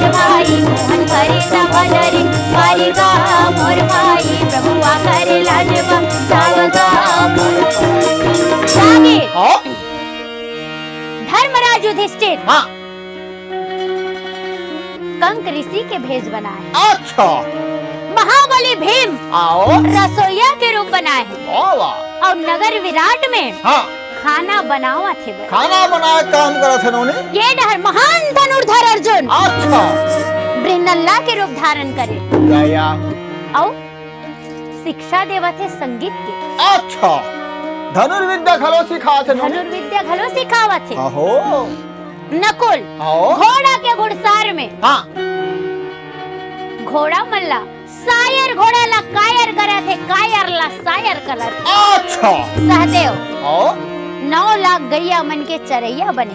मोर भाई मोहन करे भजन रे बालिका मोर भाई प्रभुआ करे लाजवा सावगा आगे हाँ धर्मराज युधिष्ठिर हाँ कंक ऋषि के भेष बनाए, अच्छा महाबली भीम आओ रसोईया के रूप बनाए वाह वाह और नगर विराट में हाँ खाना बनावा थे। खाना बनाए काम करा थे उन्होंने। ये डर महान धनुर्धर अर्जुन अच्छा ब्रिनल्ला के रूप धारण करे या और शिक्षा देवा थे संगीत के। अच्छा धनुर्विद्या खलो सिखा थे उन्होंने। धनुर्विद्या घलो सिखावा थे। आहो नकुल आओ घोड़ा के घुड़सार में हाँ घोड़ा मल्ला सायर घोड़ा ला कायर करे थे, कायर ला सायर कलर। अच्छा सहदेव आओ 9 लाख गैया मन के चरैया बने।